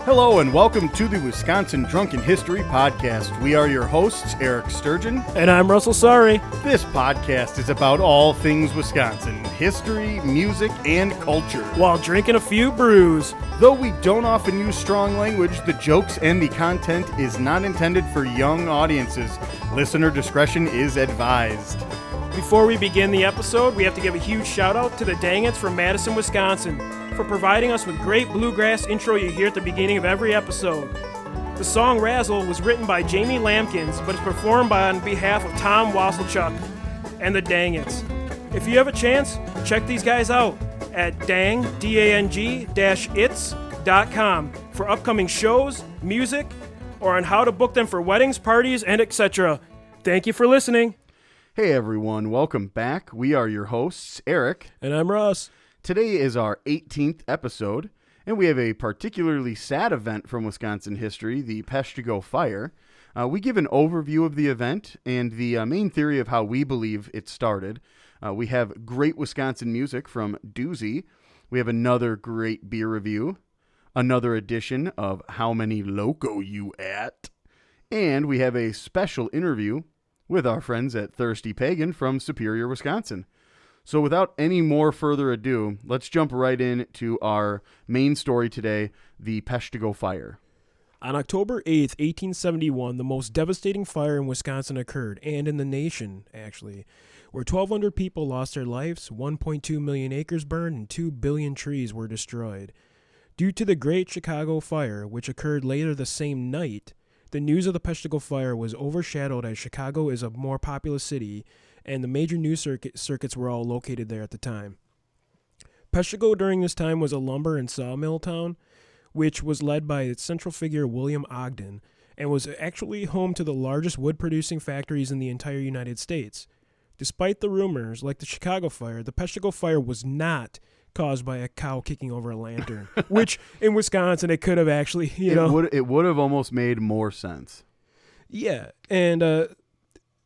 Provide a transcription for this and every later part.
Hello and welcome to the Wisconsin Drunken History Podcast. We are your hosts, Eric Sturgeon. And I'm Russell Sorry. This podcast is about all things Wisconsin, history, music, and culture. While drinking a few brews. Though we don't often use strong language, the jokes and the content is not intended for young audiences. Listener discretion is advised. Before we begin the episode, we have to give a huge shout out to the Dangets from Madison, Wisconsin, for providing us with great bluegrass intro you hear at the beginning of every episode. The song Razzle was written by Jamie Lampkins, but is performed on behalf of Tom Wasselchuk and the Dangets. If you have a chance, check these guys out at dang-its.com for upcoming shows, music, or on how to book them for weddings, parties, and etc. Thank you for listening. Hey everyone, welcome back. We are your hosts, Eric. And I'm Russ. Today is our 18th episode, and we have a particularly sad event from Wisconsin history, the Peshtigo fire. We give an overview of the event and the main theory of how we believe it started. We have great Wisconsin music from Doozey. We have another great beer review, another edition of How Many Loco You At, and we have a special interview with our friends at Thirsty Pagan from Superior, Wisconsin. So without any more further ado, let's jump right into our main story today, the Peshtigo fire. On October 8th, 1871, the most devastating fire in Wisconsin occurred, and in the nation, actually, where 1,200 people lost their lives, 1.2 million acres burned, and 2 billion trees were destroyed. Due to the Great Chicago Fire, which occurred later the same night, the news of the Peshtigo fire was overshadowed as Chicago is a more populous city, and the major news circuits were all located there at the time. Peshtigo during this time was a lumber and sawmill town, which was led by its central figure William Ogden, and was actually home to the largest wood-producing factories in the entire United States. Despite the rumors, like the Chicago fire, the Peshtigo fire was not caused by a cow kicking over a lantern, which in Wisconsin it could have actually, It would have almost made more sense. Yeah, and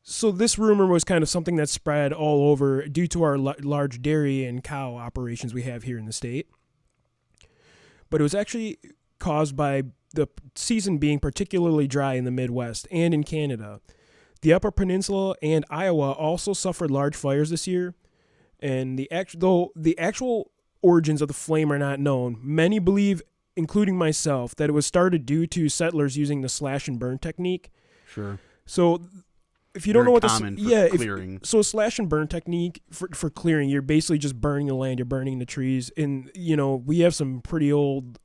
so this rumor was kind of something that spread all over due to our large dairy and cow operations we have here in the state. But it was actually caused by the season being particularly dry in the Midwest and in Canada. The Upper Peninsula and Iowa also suffered large fires this year, and though the actual origins of the flame are not known, many believe, including myself, that it was started due to settlers using the slash and burn technique. Sure. So if you don't know what clearing. So a slash and burn technique for clearing, you're basically just burning the land, you're burning the trees, and we have some pretty old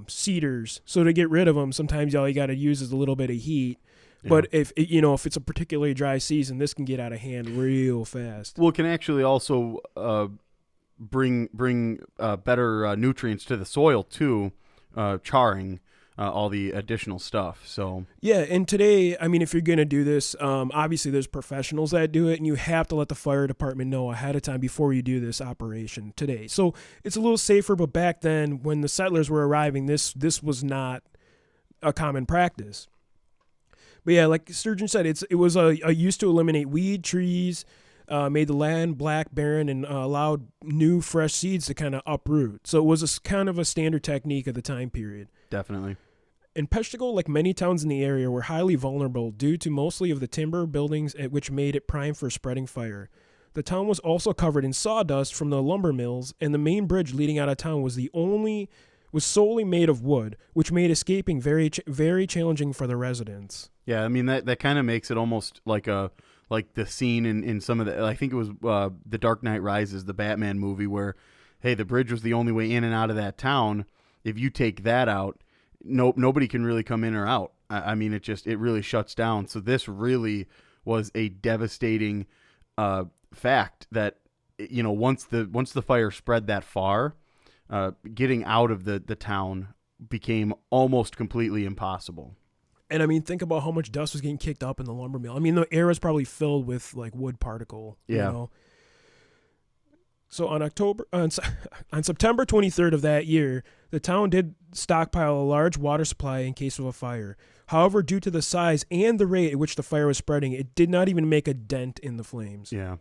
cedars. So to get rid of them, sometimes all you got to use is a little bit of heat. Yeah. But if it's a particularly dry season, this can get out of hand real fast. Well, it can actually also bring better nutrients to the soil too, charring all the additional stuff. So yeah, and today, I mean, if you're gonna do this, obviously there's professionals that do it, and you have to let the fire department know ahead of time before you do this operation today. So it's a little safer. But back then, when the settlers were arriving, this was not a common practice. But yeah, like Sturgeon said, it was a used to eliminate weed, trees, made the land black, barren, and allowed new, fresh seeds to kind of uproot. So it was kind of a standard technique of the time period. Definitely. And Peshtigo, like many towns in the area, were highly vulnerable due to mostly of the timber buildings which made it prime for spreading fire. The town was also covered in sawdust from the lumber mills, and the main bridge leading out of town was solely made of wood, which made escaping very, very challenging for the residents. Yeah, I mean that kind of makes it almost like the scene in some of the, I think it was The Dark Knight Rises, the Batman movie, where, hey, the bridge was the only way in and out of that town. If you take that out, nobody can really come in or out. I mean, it really shuts down. So this really was a devastating fact that, once the fire spread that far, getting out of the town became almost completely impossible. And I mean, think about how much dust was getting kicked up in the lumber mill. I mean, the air was probably filled with like wood particle. Yeah. So on September 23rd of that year, the town did stockpile a large water supply in case of a fire. However, due to the size and the rate at which the fire was spreading, it did not even make a dent in the flames. Yeah.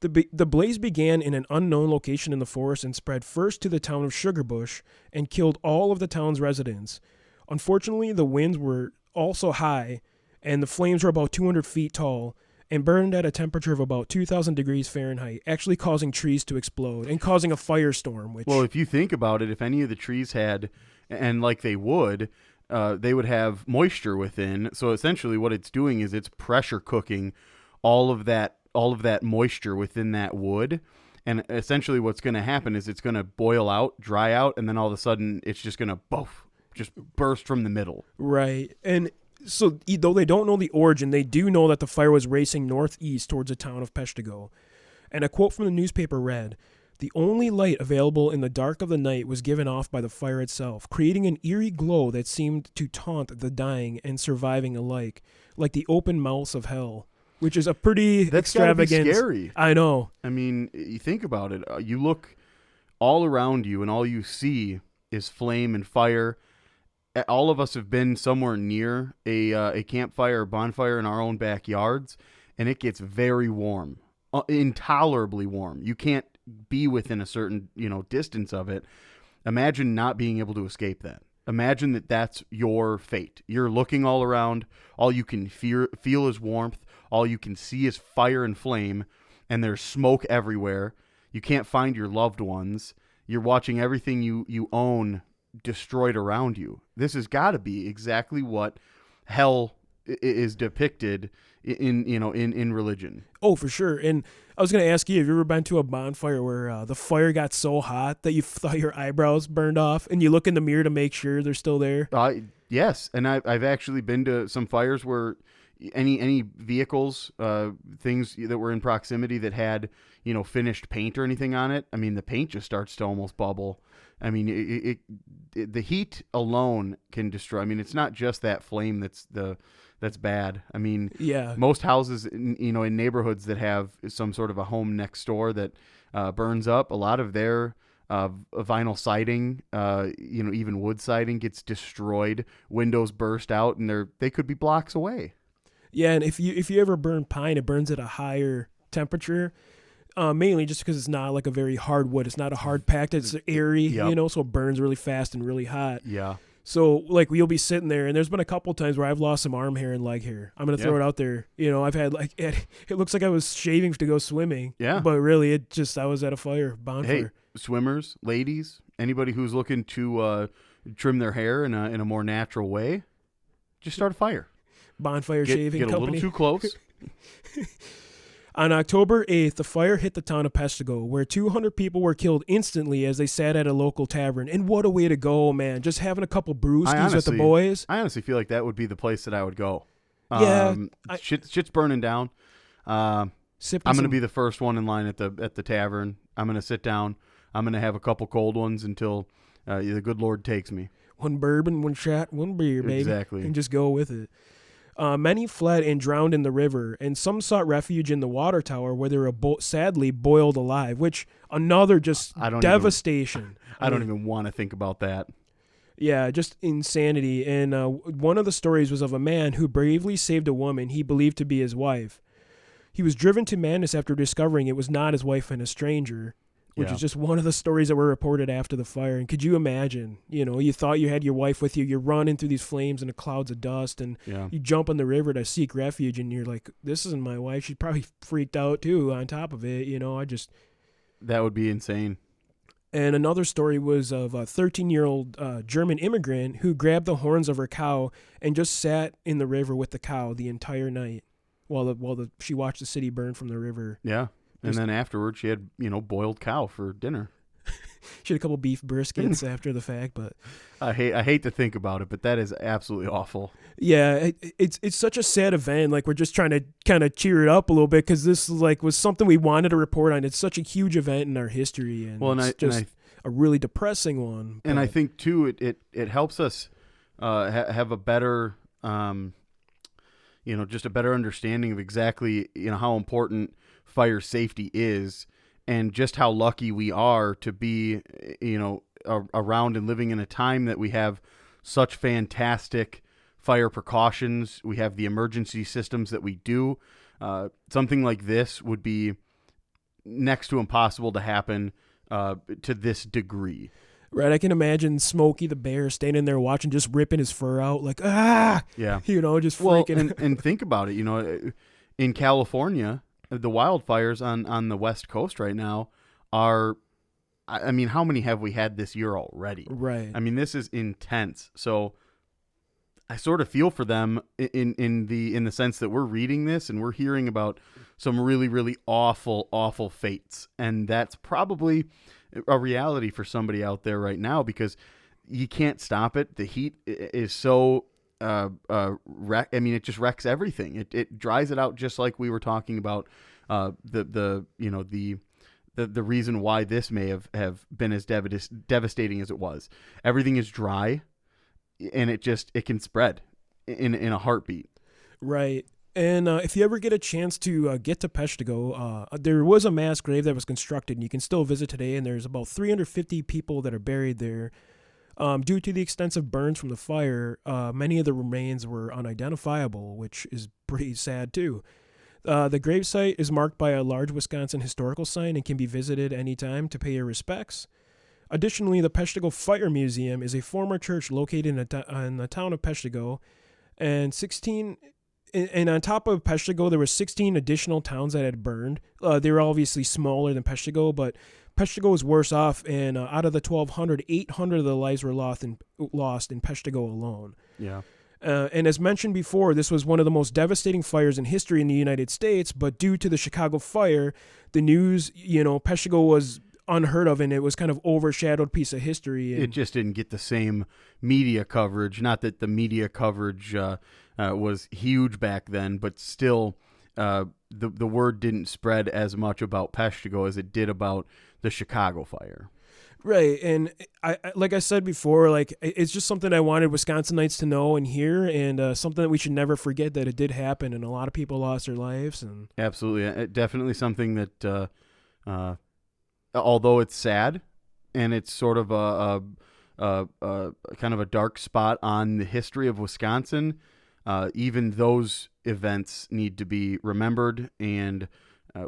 The blaze began in an unknown location in the forest and spread first to the town of Sugarbush and killed all of the town's residents. Unfortunately, the winds were also high, and the flames were about 200 feet tall and burned at a temperature of about 2,000 degrees Fahrenheit, actually causing trees to explode and causing a firestorm. Well, if you think about it, if any of the trees had, and like they would have moisture within. So essentially what it's doing is it's pressure cooking all of that moisture within that wood. And essentially what's going to happen is it's going to boil out, dry out, and then all of a sudden it's just going to just burst from the middle. Right. And so though they don't know the origin, they do know that the fire was racing northeast towards the town of Peshtigo. And a quote from the newspaper read, "The only light available in the dark of the night was given off by the fire itself, creating an eerie glow that seemed to taunt the dying and surviving alike, like the open mouths of hell." Which is a pretty extravagant. That's scary. I know. I mean, you think about it. You look all around you, and all you see is flame and fire. All of us have been somewhere near a campfire or bonfire in our own backyards, and it gets very warm, intolerably warm. You can't be within a certain distance of it. Imagine not being able to escape that. Imagine that that's your fate. You're looking all around. All you can feel is warmth. All you can see is fire and flame, and there's smoke everywhere. You can't find your loved ones. You're watching everything you own destroyed around you. This has got to be exactly what hell is depicted in religion. Oh, for sure. And I was going to ask you, have you ever been to a bonfire where the fire got so hot that you thought your eyebrows burned off, and you look in the mirror to make sure they're still there? Yes, and I've actually been to some fires where any vehicles, things that were in proximity that had finished paint or anything on it, I mean, the paint just starts to almost bubble. I mean, the heat alone can destroy. I mean, it's not just that flame that's bad. I mean, yeah, most houses in neighborhoods that have some sort of a home next door that burns up, a lot of their vinyl siding, even wood siding gets destroyed. Windows burst out, and they could be blocks away. Yeah, and if you ever burn pine, it burns at a higher temperature. Mainly just because it's not like a very hard wood. It's not a hard packed. It's airy, Yep. So it burns really fast and really hot. Yeah. So like you'll be sitting there, and there's been a couple times where I've lost some arm hair and leg hair. I'm gonna throw it out there. I've had it looks like I was shaving to go swimming. Yeah. But really, I was at a bonfire. Hey, swimmers, ladies, anybody who's looking to trim their hair in a more natural way, just start a fire. Bonfire shaving get company. a little too close. On October 8th, the fire hit the town of Peshtigo, where 200 people were killed instantly as they sat at a local tavern. And what a way to go, man. Just having a couple brewskis with the boys. I honestly feel like that would be the place that I would go. Yeah. Shit's burning down. I'm going to be the first one in line at the tavern. I'm going to sit down. I'm going to have a couple cold ones until the good Lord takes me. One bourbon, one shot, one beer, baby. Exactly. And just go with it. Many fled and drowned in the river, and some sought refuge in the water tower where they were sadly boiled alive, which another just devastation. I don't even want to think about that. Yeah, just insanity. And one of the stories was of a man who bravely saved a woman he believed to be his wife. He was driven to madness after discovering it was not his wife and a stranger, which is just one of the stories that were reported after the fire. And could you imagine, you thought you had your wife with you, you're running through these flames and the clouds of dust, and you jump in the river to seek refuge, and you're like, this isn't my wife. She's probably freaked out too on top of it, That would be insane. And another story was of a 13-year-old German immigrant who grabbed the horns of her cow and just sat in the river with the cow the entire night while she watched the city burn from the river. Yeah. And then afterwards, she had, boiled cow for dinner. She had a couple beef briskets after the fact, but I hate to think about it, but that is absolutely awful. Yeah, it's such a sad event. Like, we're just trying to kind of cheer it up a little bit because this was something we wanted to report on. It's such a huge event in our history, and a really depressing one. And I think too, it helps us have a better, just a better understanding of exactly how important fire safety is, and just how lucky we are to be, around and living in a time that we have such fantastic fire precautions. We have the emergency systems that we do. Something like this would be next to impossible to happen to this degree. Right, I can imagine Smokey the bear standing there watching, just ripping his fur out, like, Yeah. Just freaking. And think about it, in California, the wildfires on the West Coast right now are, I mean, how many have we had this year already? Right. I mean, this is intense. So I sort of feel for them in the sense that we're reading this and we're hearing about some really, really awful fates. And that's probably a reality for somebody out there right now, because you can't stop it. The heat is so it just wrecks everything. It dries it out, just like we were talking about the reason why this may have been as devastating as it was. Everything is dry, and it can spread in a heartbeat. Right. And if you ever get a chance to get to Peshtigo, there was a mass grave that was constructed, and you can still visit today, and there's about 350 people that are buried there. Due to the extensive burns from the fire, many of the remains were unidentifiable, which is pretty sad too. The gravesite is marked by a large Wisconsin historical sign and can be visited anytime to pay your respects. Additionally, the Peshtigo Fire Museum is a former church located in the town of Peshtigo, and on top of Peshtigo, there were 16 additional towns that had burned. They were obviously smaller than Peshtigo, but Peshtigo was worse off, and out of the 1,200, 800 of the lives were lost in Peshtigo alone. Yeah. And as mentioned before, this was one of the most devastating fires in history in the United States, but due to the Chicago fire, the news, Peshtigo was unheard of, and it was kind of overshadowed piece of history. And it just didn't get the same media coverage. Not that the media coverage was huge back then, but still the word didn't spread as much about Peshtigo as it did about the Chicago fire. Right, and I like I said before, like it's just something I wanted Wisconsinites to know and hear, and something that we should never forget, that it did happen, and a lot of people lost their lives. And absolutely, definitely something that, although it's sad, and it's sort of a kind of a dark spot on the history of Wisconsin, even those events need to be remembered, and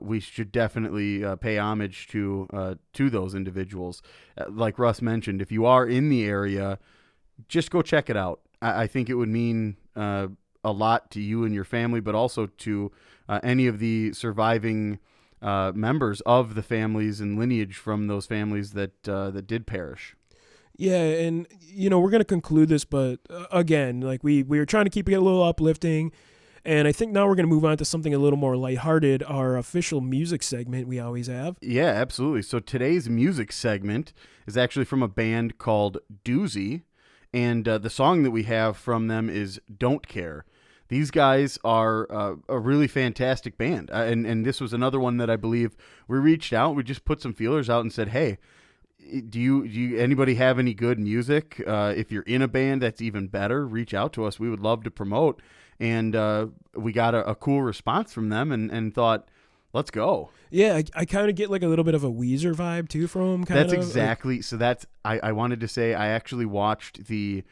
we should definitely pay homage to those individuals. Like Russ mentioned, if you are in the area, just go check it out. I think it would mean a lot to you and your family, but also to any of the surviving members of the families and lineage from those families that did perish. Yeah, and we're gonna conclude this, but again, like we were trying to keep it a little uplifting. And I think now we're going to move on to something a little more lighthearted, our official music segment we always have. Yeah, absolutely. So today's music segment is actually from a band called Doozey, and the song that we have from them is Don't Care. These guys are a really fantastic band, and this was another one that I believe we reached out. We just put some feelers out and said, hey, do you anybody have any good music? If you're in a band, that's even better. Reach out to us. We would love to promote. And we got a cool response from them, and thought, let's go. Yeah, I kind of get like a little bit of a Weezer vibe too from them. That's exactly. So that's I wanted to say I actually watched the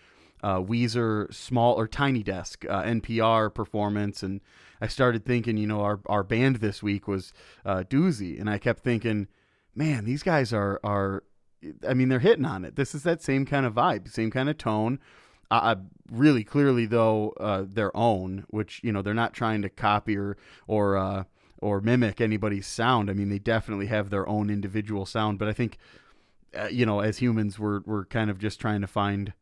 Weezer Small or Tiny Desk NPR performance, and I started thinking, our band this week was Doozey, and I kept thinking, man, these guys are I mean, they're hitting on it. This is that same kind of vibe, same kind of tone. Really clearly, though, their own, which, they're not trying to copy or mimic anybody's sound. I mean, they definitely have their own individual sound. But I think, as humans, we're kind of just trying to find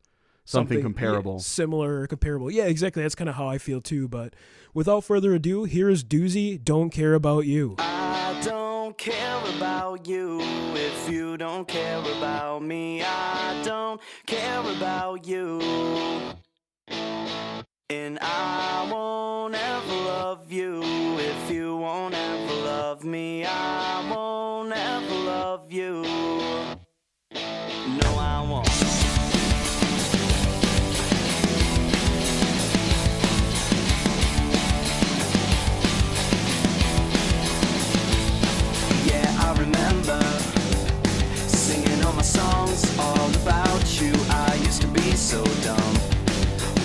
something comparable. Yeah, similar or comparable. Yeah, exactly. That's kind of how I feel, too. But without further ado, here is Doozey, Don't Care About You. I don't care about you if you don't care about me. I don't care about you, and I won't ever love you if you won't ever love me. I won't ever love you. No, I won't. Songs all about you. I used to be so dumb.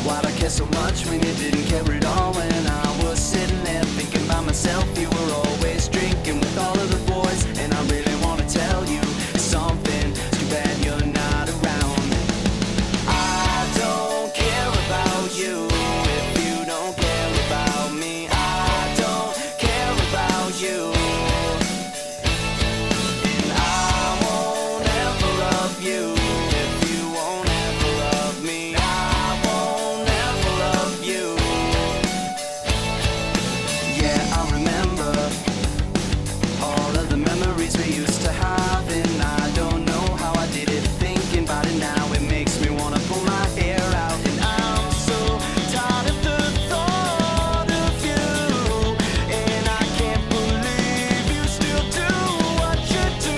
Why'd I care so much when you didn't care at all? When I was sitting there thinking by myself, you were always drinking with all of the voice, and I really wanna tell you something. It's too bad you're not around. I don't care about you if you don't care about me. I don't care about you, and I won't ever love you if you won't ever love me. I won't ever love you. Yeah, I remember all of the memories we used to have, and I don't know how I did it. Thinking about it now, it makes me wanna pull my hair out, and I'm so tired of the thought of you, and I can't believe you still do what you do.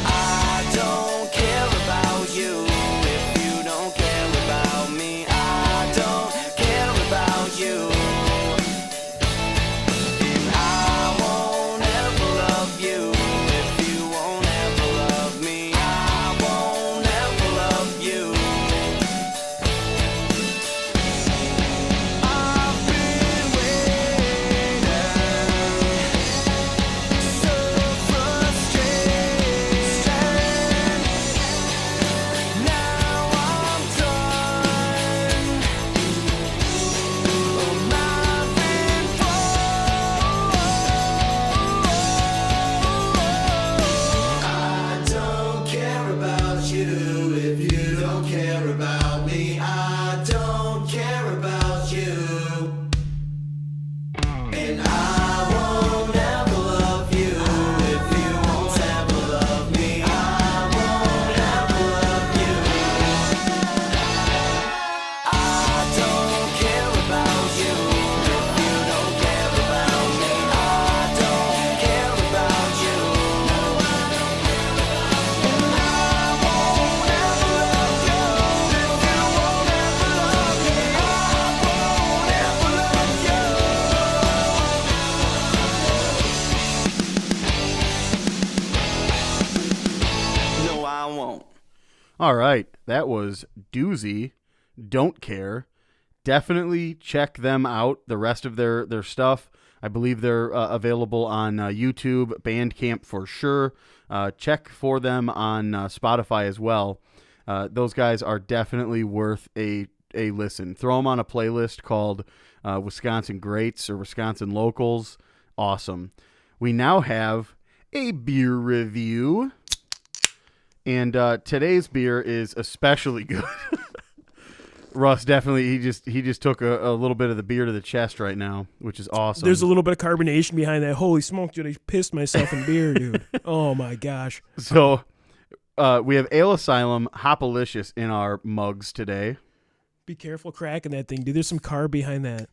I don't care about you if you don't care about me. I don't care about you, and I won't ever love you if you won't ever love me. I won't ever love you. I've been waiting, so frustrated. Now I'm done. Oh, I've been I don't care about you if you don't care about me. I don't care about you, and I won't ever love you if you won't ever love me. I won't ever love you. I don't care about you if you don't care about me. I don't care about you, and I won't ever love you if you won't ever love me. I won't ever love you. No, I won't. All right, that was Doozey. Don't care. Definitely check them out. The rest of their stuff, I believe they're available on YouTube, Bandcamp for sure. Check for them on Spotify as well. Those guys are definitely worth a listen. Throw them on a playlist called Wisconsin Greats or Wisconsin Locals. Awesome. We now have a beer review. And today's beer is especially good. Russ definitely he just took a little bit of the beer to the chest right now, which is awesome. There's a little bit of carbonation behind that. Holy smoke, dude! I pissed myself in beer, dude. Oh my gosh. So we have Ale Asylum Hopalicious in our mugs today. Be careful cracking that thing, dude. There's some carb behind that.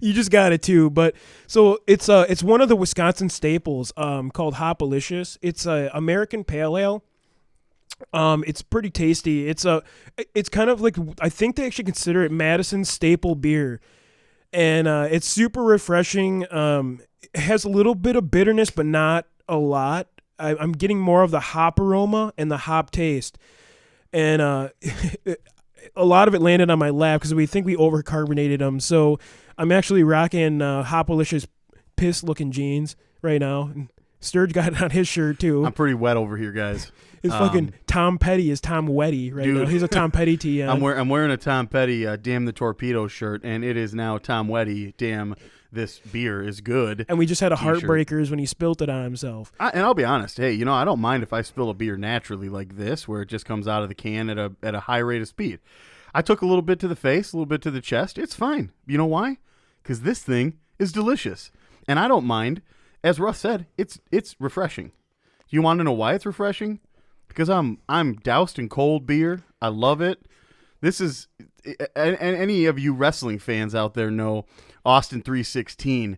You just got it too, but so it's one of the Wisconsin staples called Hopalicious. It's a American Pale Ale. It's pretty tasty. It's kind of like, I think they actually consider it Madison's staple beer, and it's super refreshing. It has a little bit of bitterness, but not a lot. I'm getting more of the hop aroma and the hop taste, and a lot of it landed on my lap because we think we overcarbonated them. So I'm actually rocking Hopalicious piss-looking jeans right now. And Sturge got it on his shirt too. I'm pretty wet over here, guys. His fucking Tom Petty is Tom Wetty right dude, now. He's a Tom Petty tee. I'm wearing a Tom Petty Damn the Torpedo shirt, and it is now Tom Wetty. Damn, this beer is good. And we just had a T-shirt. Heartbreakers when he spilt it on himself. And I'll be honest, hey, I don't mind if I spill a beer naturally like this, where it just comes out of the can at a high rate of speed. I took a little bit to the face, a little bit to the chest. It's fine. You know why? Because this thing is delicious, and I don't mind. As Russ said, it's refreshing. You want to know why it's refreshing? Because I'm doused in cold beer. I love it. This is, and any of you wrestling fans out there know Austin 316.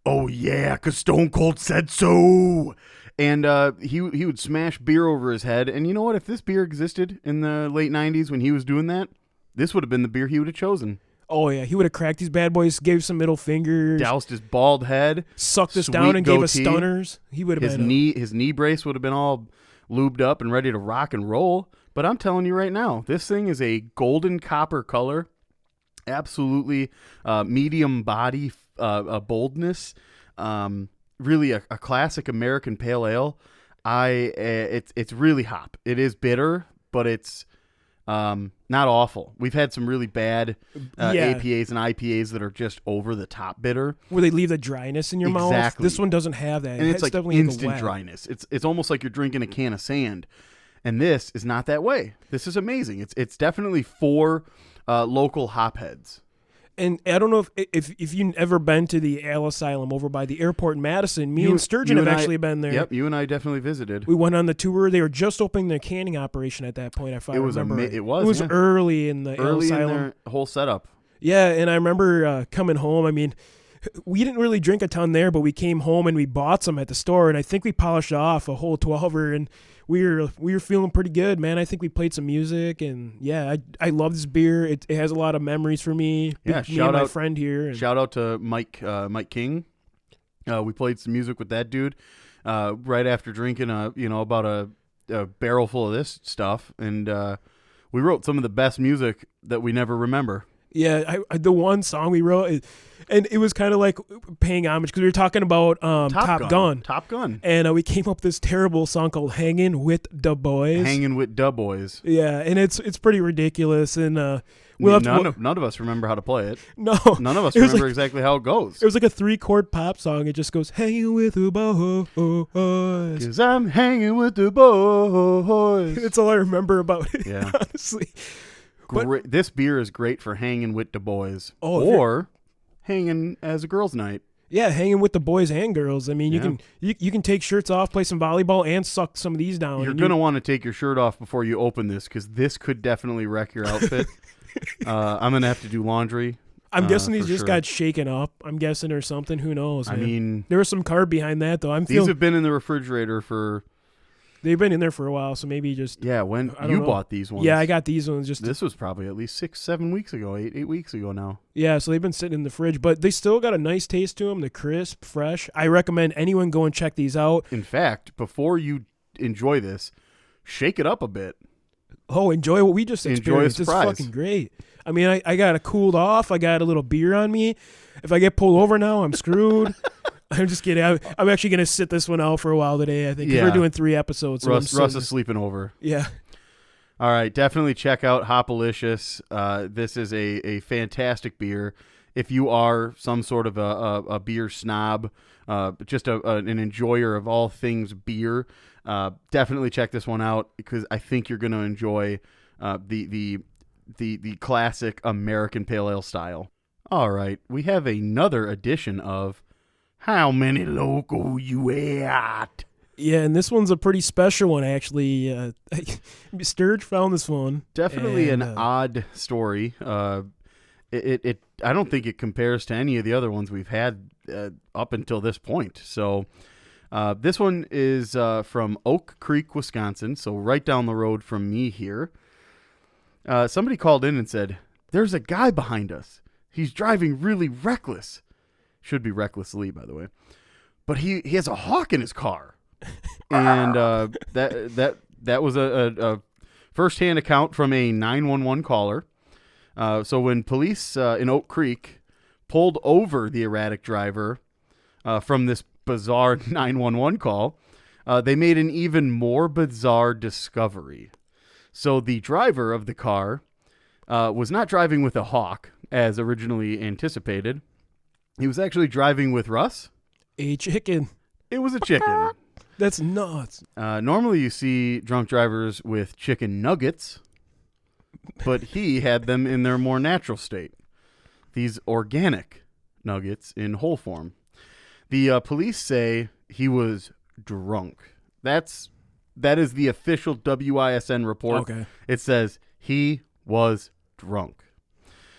Oh yeah, because Stone Cold said so. And he would smash beer over his head. And you know what? If this beer existed in the late 90s when he was doing that, this would have been the beer he would have chosen. Oh, yeah. He would have cracked these bad boys, gave some middle fingers. Doused his bald head. Sucked us down and gave us goatee. stunners. He would have been His knee brace would have been all lubed up and ready to rock and roll. But I'm telling you right now, this thing is a golden copper color. Absolutely medium body boldness. really a classic American pale ale. It's really hop. It is bitter, but it's not awful. We've had some really bad APAs and IPAs that are just over the top bitter, where they leave the dryness in your mouth. This one doesn't have that, and it's like definitely instant dryness. It's almost like you're drinking a can of sand, and this is not that way. This is amazing. It's definitely for local hopheads. And I don't know if you've ever been to the Asylum over by the airport in Madison. Me and Sturgeon have actually been there. Yep, you and I definitely visited. We went on the tour. They were just opening their canning operation at that point. If I remember, it was early in the Asylum. In their whole setup. Yeah, and I remember coming home. I mean, we didn't really drink a ton there, but we came home and we bought some at the store, and I think we polished off a whole 12er, and we were feeling pretty good, man. I think we played some music, and yeah, I love this beer. It has a lot of memories for me. Yeah, me and my friend here. Shout out to Mike King. We played some music with that dude right after drinking about a barrel full of this stuff, and we wrote some of the best music that we never remember. Yeah, the one song we wrote, and it was kind of like paying homage because we were talking about Top Gun. And we came up with this terrible song called Hangin' with Da Boys. Hangin' with Da Boys. Yeah, and it's pretty ridiculous. And none of us remember how to play it. No. None of us remember exactly how it goes. It was like a 3-chord pop song. It just goes, hanging with the boys. Because I'm hanging with the boys. That's all I remember about it, yeah. honestly. This beer is great for hanging with the boys, or hanging as a girls' night. Yeah, hanging with the boys and girls. I mean, you can take shirts off, play some volleyball, and suck some of these down. You're gonna want to take your shirt off before you open this, because this could definitely wreck your outfit. I'm gonna have to do laundry. I'm guessing these just got shaken up. I'm guessing or something. Who knows? Man. I mean, there was some carb behind that though. These have been in the refrigerator for. They've been in there for a while, so maybe just... Yeah, when you bought these ones. Yeah, I got these ones. This was probably at least 6-7 weeks ago, 8 weeks ago now. Yeah, so they've been sitting in the fridge, but they still got a nice taste to them. They're crisp, fresh. I recommend anyone go and check these out. In fact, before you enjoy this, shake it up a bit. Oh, enjoy what we just experienced. Enjoy a surprise. It's fucking great. I mean, I got it cooled off. I got a little beer on me. If I get pulled over now, I'm screwed. I'm just kidding. I'm actually going to sit this one out for a while today, I think. Yeah. We're doing 3 episodes. So Russ is sleeping over. Yeah. All right. Definitely check out Hopalicious. This is a fantastic beer. If you are some sort of a beer snob, just an enjoyer of all things beer, definitely check this one out, because I think you're going to enjoy the classic American Pale Ale style. All right. We have another edition of How Many Loco You At? Yeah, and this one's a pretty special one, actually. Sturge found this one. Definitely an odd story. I don't think it compares to any of the other ones we've had up until this point. So this one is from Oak Creek, Wisconsin, so right down the road from me here. Somebody called in and said, "There's a guy behind us. He's driving really reckless." Should be recklessly, by the way. But he has a hawk in his car. And that was a first-hand account from a 911 caller. So when police in Oak Creek pulled over the erratic driver from this bizarre 911 call, they made an even more bizarre discovery. So the driver of the car was not driving with a hawk, as originally anticipated. He was actually driving with Russ. A chicken. It was a chicken. That's nuts. Normally you see drunk drivers with chicken nuggets, but he had them in their more natural state. These organic nuggets in whole form. The police say he was drunk. That is the official WISN report. Okay. It says he was drunk.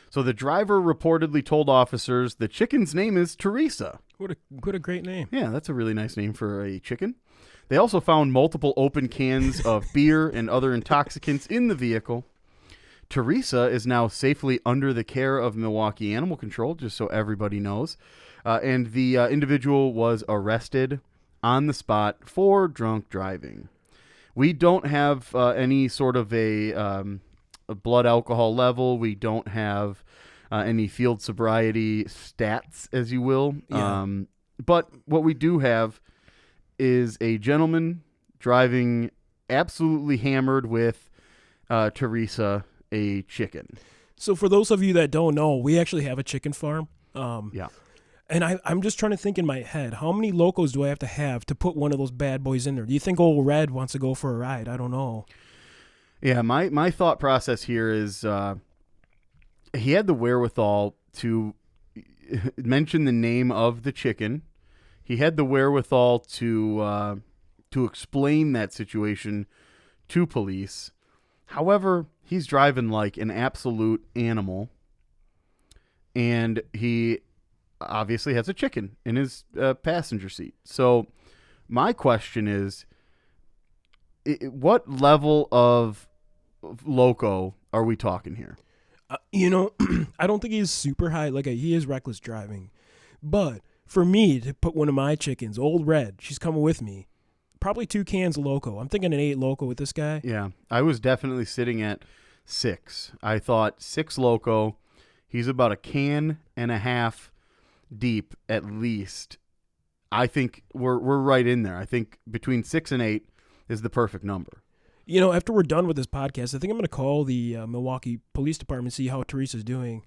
So the driver reportedly told officers the chicken's name is Teresa. What a great name. Yeah, that's a really nice name for a chicken. They also found multiple open cans of beer and other intoxicants in the vehicle. Teresa is now safely under the care of Milwaukee Animal Control, just so everybody knows. And the individual was arrested on the spot for drunk driving. We don't have any sort of a blood alcohol level. We don't have any field sobriety stats, as you will. Yeah. But what we do have is a gentleman driving absolutely hammered with Teresa a chicken. So for those of you that don't know, we actually have a chicken farm. Yeah. And I'm just trying to think in my head, how many locos do I have to put one of those bad boys in there? Do you think old Red wants to go for a ride? I don't know. Yeah, my thought process here is he had the wherewithal to mention the name of the chicken. He had the wherewithal to explain that situation to police. However, he's driving like an absolute animal, and he obviously has a chicken in his passenger seat. So my question is, what level of loco are we talking here? I don't think he's super high. He is reckless driving. But for me to put one of my chickens, Old Red, she's coming with me, probably 2 cans of loco. I'm thinking an 8 loco with this guy. Yeah, I was definitely sitting at 6. I thought 6 loco. He's about a can and a half deep at least. I think we're right in there. I think between 6 and 8 is the perfect number. After we're done with this podcast, I think I'm going to call the Milwaukee Police Department, see how Teresa's doing.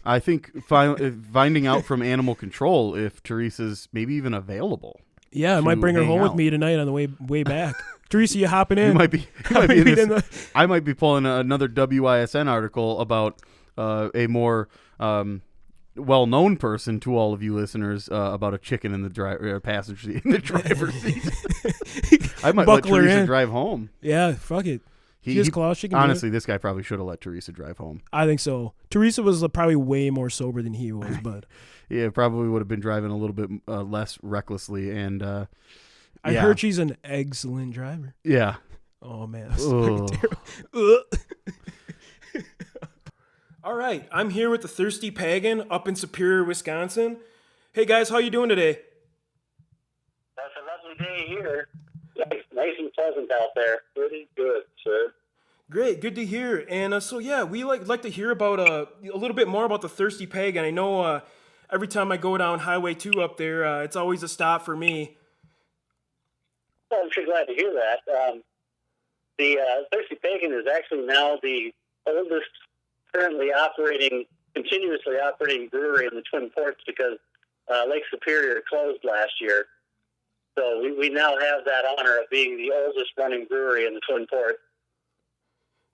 I think finding out from animal control if Teresa's maybe even available. Yeah, I might bring her home with me tonight on the way back. Teresa, you hopping in? You might be in this, I might be pulling another WISN article about a more well-known person to all of you listeners about a chicken in the passenger seat, in the driver's seat. I might let Teresa drive home. Yeah, fuck it. Honestly, this guy probably should have let Teresa drive home. I think so. Teresa was probably way more sober than he was, but yeah, probably would have been driving a little bit less recklessly. And I heard she's an excellent driver. Yeah. Oh man, that's terrible. All right, I'm here with the Thirsty Pagan up in Superior, Wisconsin. Hey guys, how you doing today? That's a lovely day here. Nice and pleasant out there. Pretty good, sir. Great, good to hear. And we like to hear about a little bit more about the Thirsty Pagan. I know every time I go down Highway 2 up there, it's always a stop for me. Well, I'm sure glad to hear that. The Thirsty Pagan is actually now the oldest continuously operating brewery in the Twin Ports because Lake Superior closed last year. So we now have that honor of being the oldest running brewery in the Twin Ports.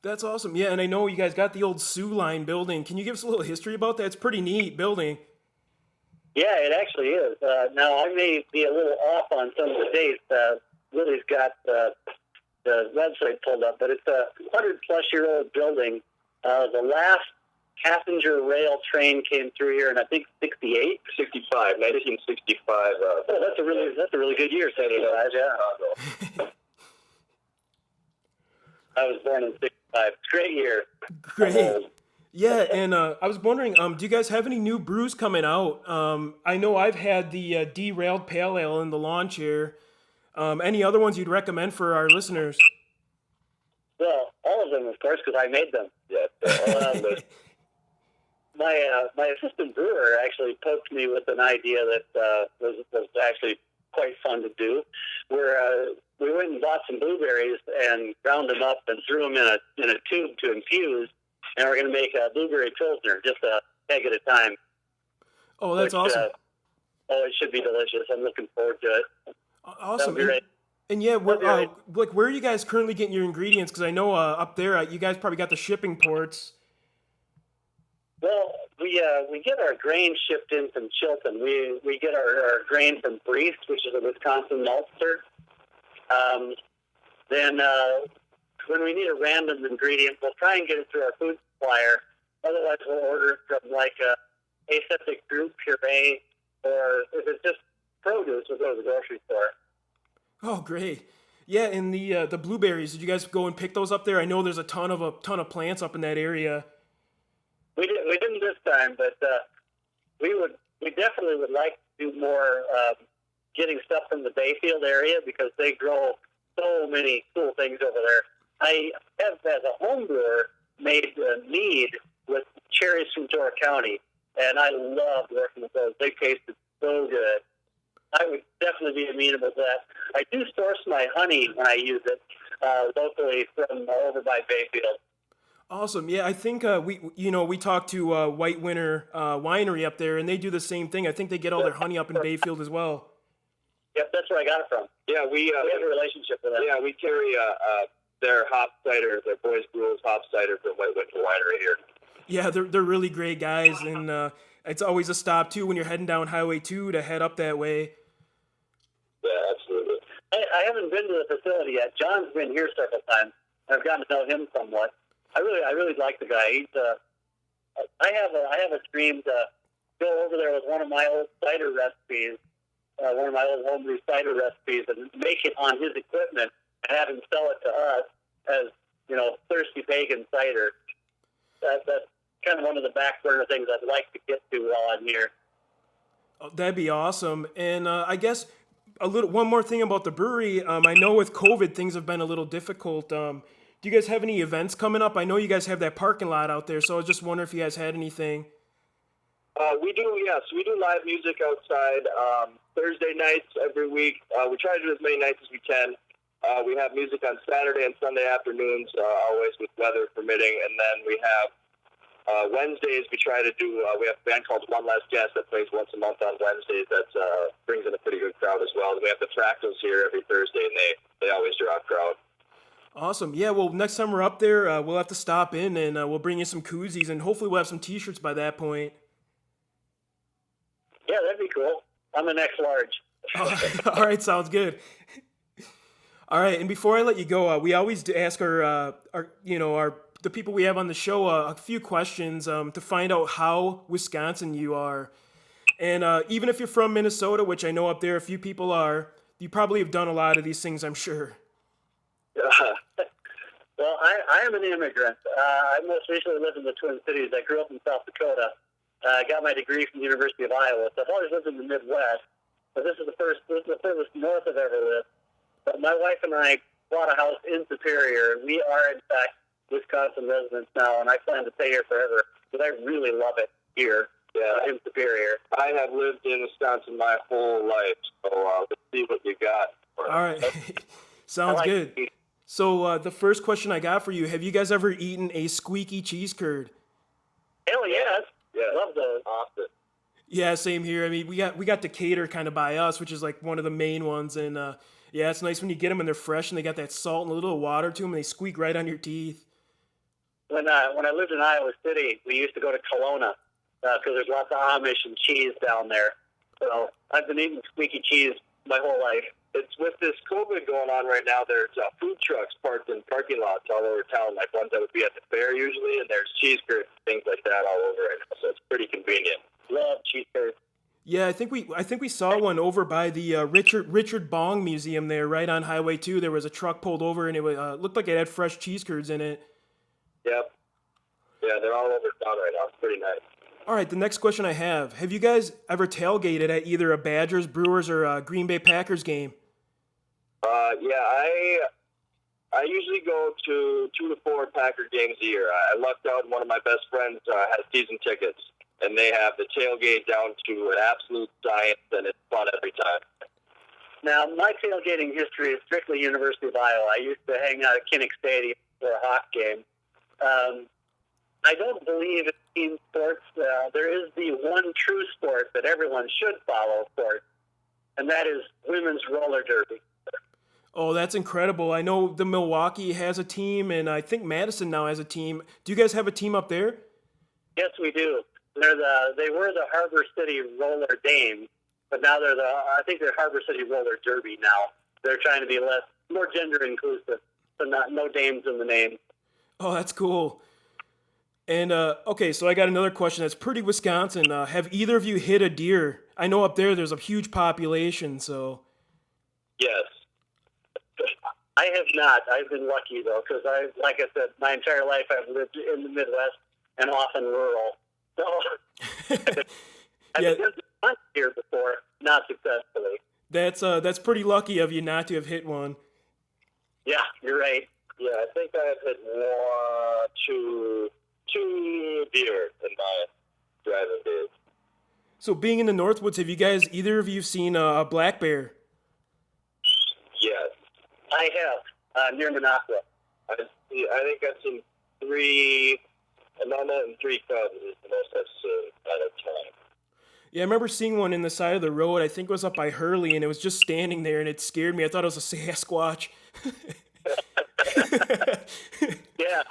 That's awesome. Yeah, and I know you guys got the old Sioux Line building. Can you give us a little history about that? It's a pretty neat building. Yeah, it actually is. Now, I may be a little off on some of the dates. Lily's got the website pulled up, but it's a 100-plus-year-old building. The last passenger rail train came through here in, I think, 1965. Oh, that's a really good year, 75, yeah. I was born in 65. Great year. Great. Yeah, and I was wondering, do you guys have any new brews coming out? I know I've had the Derailed Pale Ale in the lawn chair. Any other ones you'd recommend for our listeners? Well, all of them, of course, because I made them. Yeah. My assistant brewer actually poked me with an idea that was actually quite fun to do. We went and bought some blueberries and ground them up and threw them in a tube to infuse, and we're going to make a blueberry pilsner, just a keg at a time. Oh, that's awesome. It should be delicious. I'm looking forward to it. Awesome. And yeah, where are you guys currently getting your ingredients? Because I know up there, you guys probably got the shipping ports. Well, we get our grain shipped in from Chilton. We get our grain from Breeze, which is a Wisconsin maltster. Then when we need a random ingredient, we'll try and get it through our food supplier. Otherwise, we'll order it from like a aseptic fruit puree, or if it's just produce, we'll go to the grocery store. Oh, great! Yeah, and the blueberries. Did you guys go and pick those up there? I know there's a ton of plants up in that area. We didn't this time, but we definitely would like to do more getting stuff from the Bayfield area because they grow so many cool things over there. I have, as a home brewer, made mead with cherries from Door County, and I loved working with those. They tasted so good. I would definitely be amenable to that. I do source my honey when I use it locally from over by Bayfield. Awesome. Yeah, I think we talked to White Winter Winery up there, and they do the same thing. I think they get all their honey up in Bayfield as well. Yep, that's where I got it from. Yeah, we have a relationship with them. Yeah, we carry their hop cider, their Boys Brews hop cider from White Winter Winery here. Yeah, they're really great guys, and it's always a stop too when you're heading down Highway 2 to head up that way. Yeah, absolutely. I haven't been to the facility yet. John's been here several times. I've gotten to know him somewhat. I really like the guy. He's I have a dream to go over there with one of my old cider recipes, one of my old homebrew cider recipes, and make it on his equipment and have him sell it to us as thirsty pagan cider. That's kind of one of the back burner things I'd like to get to while I'm here. Oh, that'd be awesome. And I guess one more thing about the brewery. I know with COVID things have been a little difficult. Do you guys have any events coming up? I know you guys have that parking lot out there, so I was just wondering if you guys had anything. We do, yes. We do live music outside Thursday nights every week. We try to do as many nights as we can. We have music on Saturday and Sunday afternoons, always with weather permitting. And then we have Wednesdays we try to do, we have a band called One Last Guest that plays once a month on Wednesdays. That brings in a pretty good crowd as well. And we have the Fractals here every Thursday, and they always draw a crowd. Awesome. Yeah, well, next time we're up there, we'll have to stop in, and we'll bring you some koozies, and hopefully we'll have some T-shirts by that point. Yeah, that'd be cool. I'm an X large. All right, sounds good. All right, and before I let you go, we always ask the people we have on the show a few questions to find out how Wisconsin you are. And even if you're from Minnesota, which I know up there a few people are, you probably have done a lot of these things, I'm sure. Well, I am an immigrant. I most recently lived in the Twin Cities. I grew up in South Dakota. I got my degree from the University of Iowa. So I've always lived in the Midwest. But this is the furthest north I've ever lived. But my wife and I bought a house in Superior. We are, in fact, Wisconsin residents now, and I plan to stay here forever because I really love it here in Superior. I have lived in Wisconsin my whole life, so let's see what you got. All right. Sounds good. So the first question I got for you, have you guys ever eaten a squeaky cheese curd? Hell yes. Yeah. Love those. Awesome. Yeah, same here. I mean, we got Decatur kind of by us, which is like one of the main ones. And yeah, it's nice when you get them and they're fresh and they got that salt and a little water to them and they squeak right on your teeth. When I lived in Iowa City, we used to go to Kelowna because there's lots of Amish and cheese down there. So I've been eating squeaky cheese my whole life. It's with this COVID going on right now, there's food trucks parked in parking lots all over town, like ones that would be at the fair usually, and there's cheese curds, things like that all over right now, so it's pretty convenient. Love cheese curds. Yeah, I think we saw one over by the Richard Bong Museum there, right on Highway 2. There was a truck pulled over, and it looked like it had fresh cheese curds in it. Yep. Yeah, they're all over town right now. It's pretty nice. All right, the next question I have you guys ever tailgated at either a Badgers, Brewers, or a Green Bay Packers game? Yeah, I usually go to 2 to 4 Packer games a year. I lucked out, and one of my best friends has season tickets, and they have the tailgate down to an absolute science, and it's fun every time. Now, my tailgating history is strictly University of Iowa. I used to hang out at Kinnick Stadium for a Hawk game. I don't believe in team sports. There is the one true sport that everyone should follow, of course, and that is women's roller derby. Oh, that's incredible. I know the Milwaukee has a team, and I think Madison now has a team. Do you guys have a team up there? Yes, we do. They were the Harbor City Roller Dames, but now I think they're Harbor City Roller Derby now. They're trying to be more gender inclusive, so no dames in the name. Oh, that's cool. And, okay, so I got another question that's pretty Wisconsin. Have either of you hit a deer? I know up there's a huge population, so... Yes. I have not. I've been lucky, though, because like I said, my entire life I've lived in the Midwest and often rural. So I've been to deer before, not successfully. That's pretty lucky of you not to have hit one. Yeah, you're right. Yeah, I think I've hit two deer in my driving days. So being in the Northwoods, have you guys, either of you seen a black bear? Yes. I have, near Minocqua. I think I've seen 3, a mama and 3 cubs is the most I've seen at a time. Yeah, I remember seeing one in the side of the road. I think it was up by Hurley, and it was just standing there, and it scared me. I thought it was a Sasquatch. Yeah,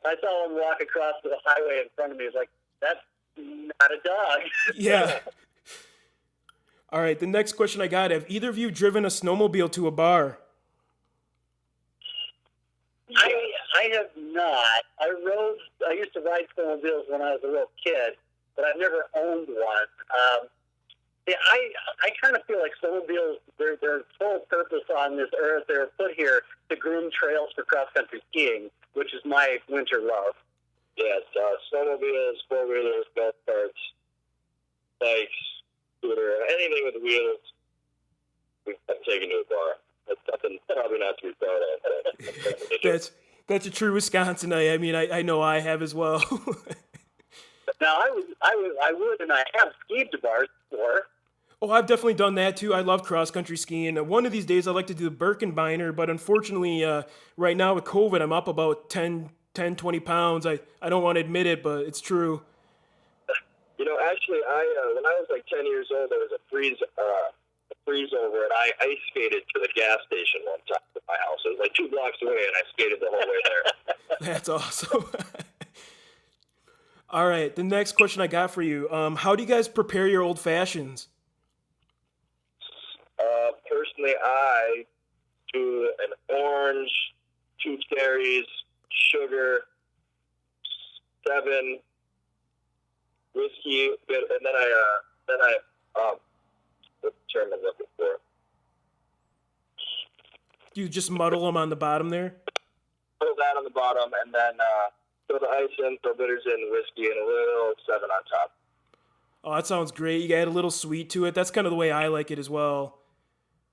I saw him walk across the highway in front of me. It's like, that's not a dog. Yeah. All right, the next question I got, have either of you driven a snowmobile to a bar? I have not. I used to ride snowmobiles when I was a little kid, but I've never owned one. Yeah, I kind of feel like snowmobiles, their sole purpose on this earth, they're put here to groom trails for cross-country skiing, which is my winter love. Yes, snowmobiles, 4-wheelers, golf carts, bikes, scooter, anything with wheels, I've taken to a bar. That's something probably not to be proud of. That's a true Wisconsinite. I mean, I know I have as well. Now, I would, and I have skied to bars before. Oh, I've definitely done that too. I love cross-country skiing. One of these days I'd like to do the Birkenbeiner, but unfortunately, right now with COVID, I'm up about 10, 20 pounds. I don't want to admit it, but it's true. You know, actually, when I was like 10 years old, there was a freeze over, and I ice skated to the gas station one time at my house. It was like 2 blocks away, and I skated the whole way there. That's awesome. All right, the next question I got for you. How do you guys prepare your old fashions? Personally, I do an orange, 2 cherries, sugar, 7, whiskey, and then I what's the term I'm looking for? Do you just muddle them on the bottom there? Put that on the bottom, and then throw the ice in, throw bitters in, whiskey, and a little 7 on top. Oh, that sounds great. You add a little sweet to it. That's kind of the way I like it as well.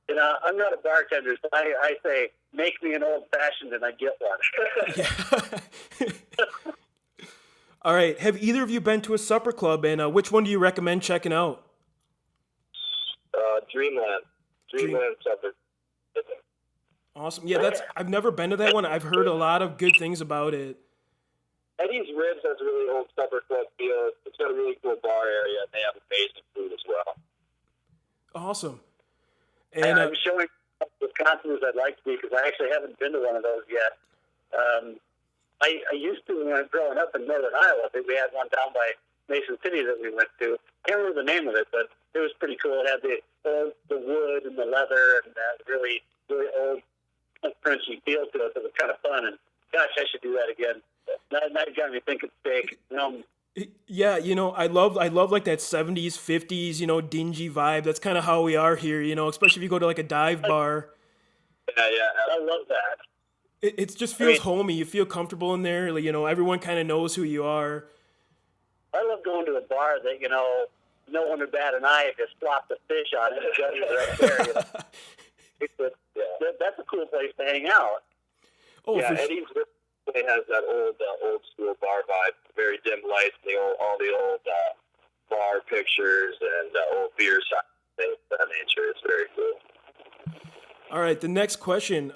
You know, I'm not a bartender, so I say, make me an old-fashioned and I get one. Yeah. All right. Have either of you been to a supper club, and which one do you recommend checking out? Dreamland supper. Awesome. Yeah, I've never been to that one. I've heard a lot of good things about it. Eddie's Ribs has a really old supper club feel. It's got a really cool bar area, and they have amazing food as well. Awesome. And I'm showing Wisconsin as I'd like to be because I actually haven't been to one of those yet. I used to when I was growing up in northern Iowa. I think we had one down by Mason City that we went to. Can't remember the name of it, but it was pretty cool. It had the wood and the leather and that really, really old Frenchy feel to it. It was kind of fun. And gosh, I should do that again. Now you got me thinking steak. Yeah, you know, I love like that 70s, 50s, you know, dingy vibe. That's kind of how we are here, you know, especially if you go to like a dive bar. Yeah, I love that. It just feels homey. You feel comfortable in there. You know, everyone kind of knows who you are. I love going to a bar that, you know, no one would bat an eye if you slopped the fish on it and judge it right there. You know? That's a cool place to hang out. Oh, yeah, Eddie's really has that old school bar vibe, very dim lights, all the old bar pictures and old beer signs, things of that nature. It's very cool. All right, the next question.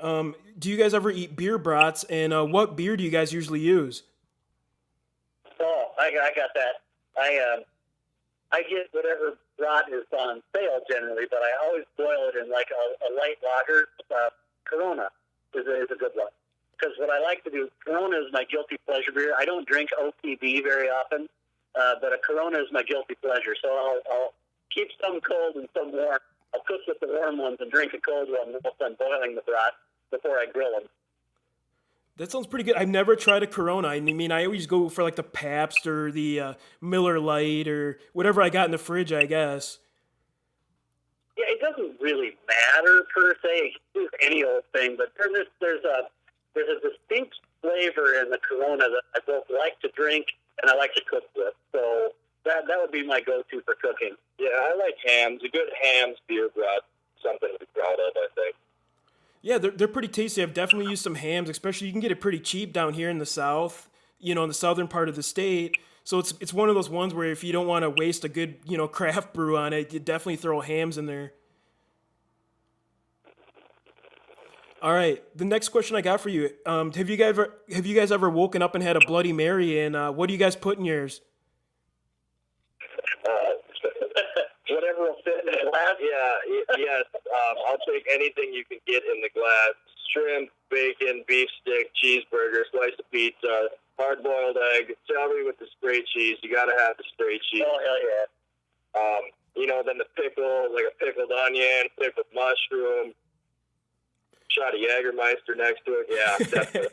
Do you guys ever eat beer brats, and what beer do you guys usually use? Oh, I got that. I get whatever brat is on sale generally, but I always boil it in like a light lager. Corona is a good one. Because what I like to do, Corona is my guilty pleasure beer. I don't drink OTB very often, but a Corona is my guilty pleasure. So I'll keep some cold and some warm. I'll cook with the warm ones and drink a cold one while I'm boiling the brat before I grill them. That sounds pretty good. I've never tried a Corona. I mean, I always go for like the Pabst or the Miller Lite or whatever I got in the fridge, I guess. Yeah, it doesn't really matter per se. It's any old thing, but there's a distinct flavor in the Corona that I both like to drink and I like to cook with. So that would be my go-to for cooking. Yeah, I like hams. A good hams beer brat, something to be proud of, I think. Yeah, they're pretty tasty. I've definitely used some hams, especially you can get it pretty cheap down here in the South, you know, in the southern part of the state. So it's one of those ones where if you don't want to waste a good, craft brew on it, you definitely throw hams in there. All right, the next question I got for you: have you guys ever woken up and had a Bloody Mary? And what do you guys put in yours? Whatever will fit in the glass. Yes. I'll take anything you can get in the glass: shrimp, bacon, beef stick, cheeseburger, slice of pizza, hard-boiled egg, celery with the spray cheese. You got to have the spray cheese. Oh hell yeah! Then the pickle, like a pickled onion, pickled mushroom. Shot of Jägermeister next to it. Yeah, definitely.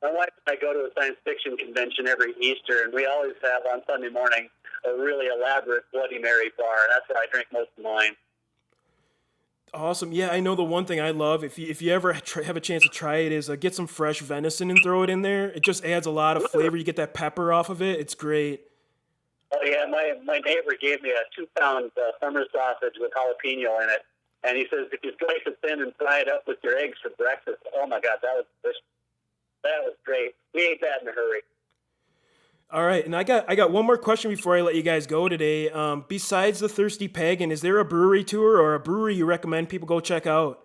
My wife and I go to a science fiction convention every Easter, and we always have on Sunday morning a really elaborate Bloody Mary bar. That's where I drink most of mine. Awesome. Yeah, I know the one thing I love, if you ever have a chance to try it, is get some fresh venison and throw it in there. It just adds a lot of flavor. You get that pepper off of it. It's great. Oh, yeah. My neighbor gave me a 2-pound summer sausage with jalapeno in it. And he says, if you slice it thin and fry it up with your eggs for breakfast, oh, my God, that was great. We ate that in a hurry. All right, and I got one more question before I let you guys go today. Besides the Thirsty Pagan, is there a brewery tour or a brewery you recommend people go check out?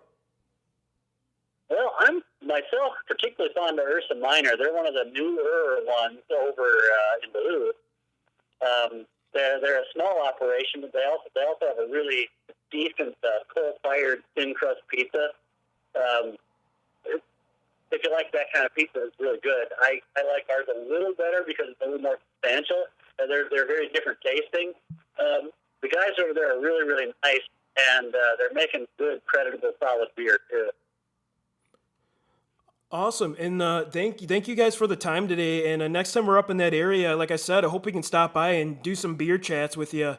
Well, I'm myself particularly fond of Ursa Minor. They're one of the newer ones over in Duluth. They're a small operation, but they also have a really decent coal-fired thin crust pizza. If you like that kind of pizza, it's really good. I like ours a little better because it's a little more substantial. They're very different tasting. The guys over there are really, really nice, and they're making good, creditable, solid beer, too. Awesome, and thank you guys for the time today. And next time we're up in that area, like I said, I hope we can stop by and do some beer chats with you.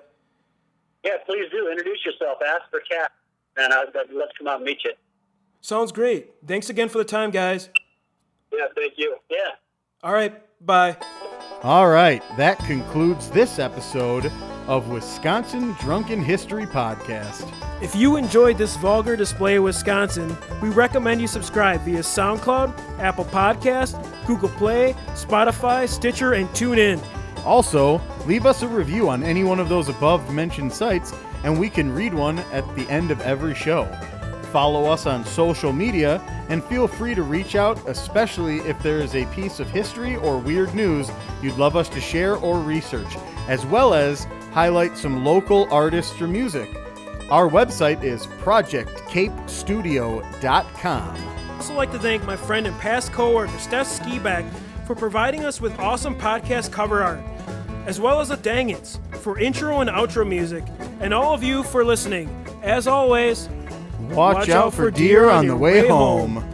Yeah, please do. Introduce yourself. Ask for Kat, and I'd love to come out and meet you. Sounds great. Thanks again for the time, guys. Yeah, thank you. Yeah. All right, bye. All right, that concludes this episode of Wisconsin Drunken History Podcast. If you enjoyed this vulgar display of Wisconsin, we recommend you subscribe via SoundCloud, Apple Podcast, Google Play, Spotify, Stitcher, and TuneIn. Also, leave us a review on any one of those above-mentioned sites, and we can read one at the end of every show. Follow us on social media, and feel free to reach out, especially if there is a piece of history or weird news you'd love us to share or research, as well as highlight some local artists or music. Our website is projectcapestudio.com. I'd also like to thank my friend and past coworker, Steph Skiback, for providing us with awesome podcast cover art, as well as the Dangits for intro and outro music, and all of you for listening. As always, Watch out for deer on the way home.